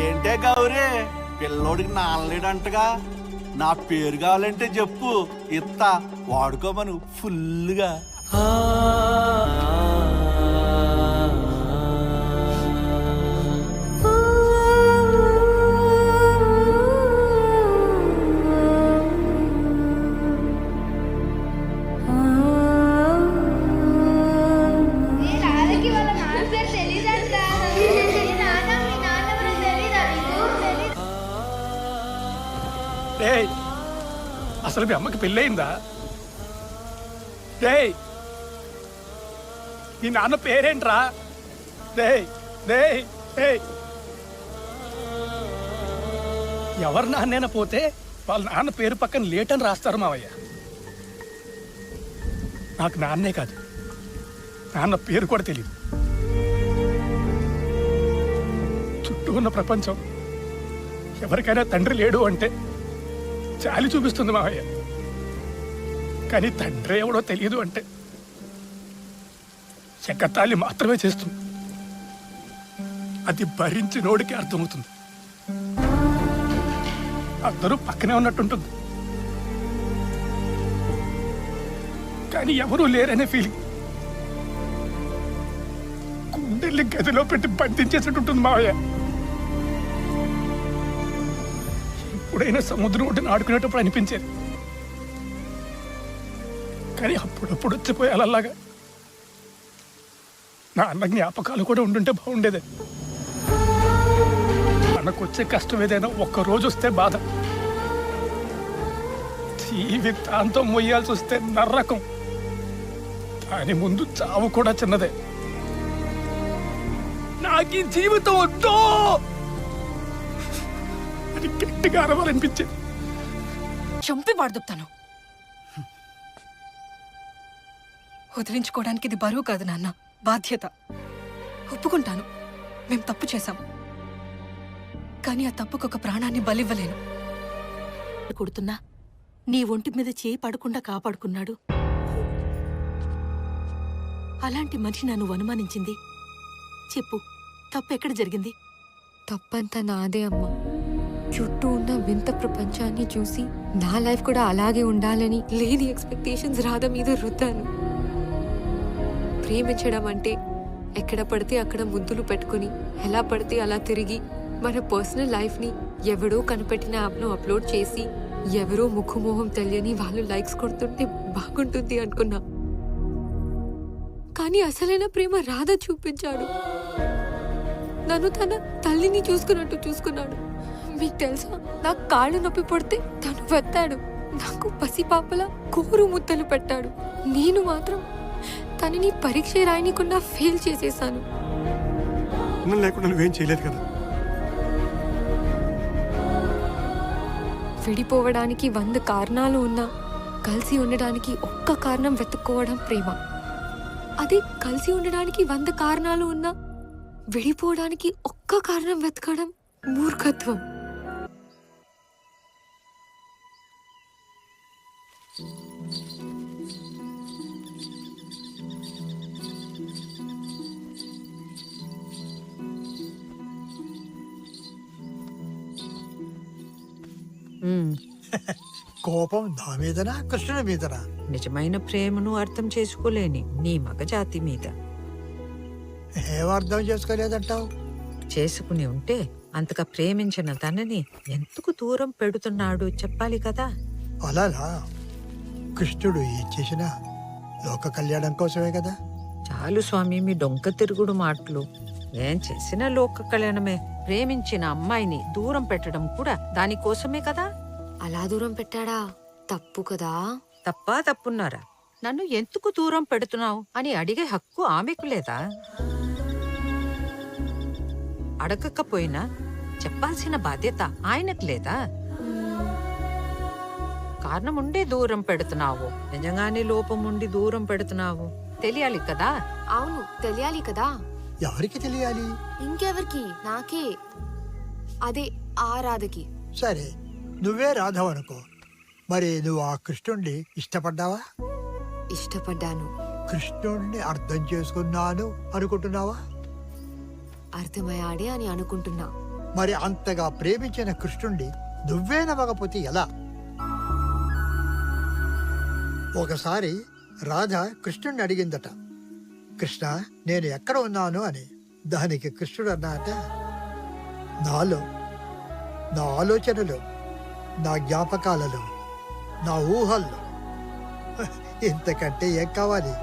ఏంటే గౌరీ పిల్లోడికి నానలేడంటగా. నా పేరు కావాలంటే చెప్పు, ఇత్తా వాడుకోమను ఫుల్గా. అసలు మీ అమ్మకి పెళ్ళయిందా? డే మీ నాన్న పేరేంట్రా? డే డే ఎవరు నాన్నైనా పోతే వాళ్ళ నాన్న పేరు పక్కన లేటని రాస్తారు మావయ్య. నాకు నాన్నే కాదు, నాన్న పేరు కూడా తెలియదు. చుట్టూ ఉన్న ప్రపంచం ఎవరికైనా తండ్రి లేడు అంటే చాలి చూపిస్తుంది మావయ్య. కానీ తండ్రి ఎవడో తెలియదు అంటే ఎక్కతాళి మాత్రమే చేస్తుంది. అది భరించినోడికి అర్థమవుతుంది. అందరూ పక్కనే ఉన్నట్టుంటుంది, కానీ ఎవరూ లేరనే ఫీలింగ్ గుండెల్ని గదిలో పెట్టి బంధించేసినట్టుంటుంది మావయ్య. ఎప్పుడైనా సముద్రం ఒడ్డున ఆడుకునేటప్పుడు అనిపించేది, కానీ అప్పుడప్పుడు వచ్చిపోయాలలాగా. నా అన్న జ్ఞాపకాలు కూడా ఉండుంటే బాగుండేది. మనకొచ్చే కష్టం ఏదైనా ఒక్కరోజు వస్తే బాధ, జీవితాంతం మొయ్యాల్సి వస్తే నరకం. దాని ముందు చావు కూడా చిన్నదే. నాకు ఈ జీవితం వద్దు అని గట్టిగా అరవాలనిపించేది. చంపి వాడుతాను. వదిలించుకోవడానికి ఇది బరువు కాదు నాన్న, బాధ్యత. ఒప్పుకుంటాను, మేం తప్పు చేశాం, కానీ ఆ తప్పుకు ఒక ప్రాణాన్ని బలివ్వలేను. కొడుతున్నా నీ ఒంటి మీద చేయి పడకుండా కాపాడుకున్నాడు. అలాంటి మనిషి నన్ను అనుమానించింది. చెప్పు, తప్పెక్కడ జరిగింది? తప్పంతా నాదే అమ్మా. చుట్టూ ఉన్న వింత ప్రపంచాన్ని చూసి నా లైఫ్ కూడా అలాగే ఉండాలని లేని ఎక్స్పెక్టేషన్స్ రాధ మీద రుద్దాను. ప్రేమించడం అంటే ఎక్కడ పడితే అక్కడ ముద్దులు పెట్టుకుని ఎలా పడితే అలా తిరిగి మన పర్సనల్ లైఫ్ని ఎవడో కనిపెట్టిన యాప్లో అప్లోడ్ చేసి ఎవరో ముఖమోహం తెలియని వాళ్ళు లైక్స్ కొడుతుంటే బాగుంటుంది అనుకున్నా. కానీ అసలైన ప్రేమ రాధ చూపించాడు. నన్ను తన తల్లిని చూసుకున్నట్టు చూసుకున్నాడు. మీకు తెలుసా, నాకు కాళ్ళు నొప్పి పడితే తను వెత్తాడు. నాకు పసిపాపలా కోరు ముద్దలు పెట్టాడు. నేను మాత్రం తనని పరీక్ష రాయనికుండా ఫెయిల్ చేసేసాను. లేకుండా నువ్వేం చేయలేదు కదా. విడిపోవడానికి 100 కారణాలు ఉన్నా కలిసి ఉండడానికి ఒక్క కారణం వెతుక్కోవడం ప్రేమ. అదే కలిసి ఉండడానికి 100 కారణాలు ఉన్నా విడిపోవడానికి ఒక్క కారణం వెతకడం మూర్ఖత్వం. కోపం నా మీదనా కృష్ణుడి మీదనా? నిజమైన ప్రేమను అర్థం చేసుకోలేని నీ మగజాతి మీద. ఏం అర్థం చేసుకోలేదంటావు? చేసుకుని ఉంటే అంతగా ప్రేమించిన తనని ఎందుకు దూరం పెడుతున్నాడు చెప్పాలి కదా. అలానా? కృష్ణుడు ఏం చేసినా లోక కళ్యాణం కోసమే కదా. చాలు స్వామి మీ డొంక తిరుగుడు మాటలు. ఏం చేసినా లోక కళ్యాణమే. ప్రేమించిన అమ్మాయిని దూరం పెట్టడం కూడా దానికోసమే కదా. అలా దూరం పెట్టాడా? తప్పు కదా. తప్పా తప్పున్నారా? నన్ను ఎందుకు దూరం పెడుతున్నావు అని అడిగే హక్కు ఆమెకు లేదా? అడగకపోయినా చెప్పాల్సిన బాధ్యత ఆయనకు లేదా? కారణం ఉండే దూరం పెడుతున్నావు, నిజంగానే లోపం ఉండి దూరం పెడుతున్నావు తెలియాలి కదా. అవును, తెలియాలి కదా. ఎవరికి తెలియాలి? ఇంకెవరికి? నాకే. అదే ఆ రాధకి. సరే, నువ్వే రాధవనుకో. మరి నువ్వు ఆ కృష్ణుణ్ణి ఇష్టపడ్డావా? ఇష్టపడ్డాను. కృష్ణుణ్ణి అర్థం చేసుకున్నాను అనుకుంటున్నావా? అర్థమయ్యాడే అని అనుకుంటున్నా. మరి అంతగా ప్రేమించిన కృష్ణుణ్ణి నువ్వే నమ్మకపోతే ఎలా? ఒకసారి రాధ కృష్ణుణ్ణి అడిగిందట, కృష్ణ నేను ఎక్కడ ఉన్నాను అని. దానికి కృష్ణుడు అన్నట, నాలో, నా ఆలోచనలో, నా జ్ఞాపకాలలో, నా ఊహల్లో. ఇంతకంటే ఏం కావాలి?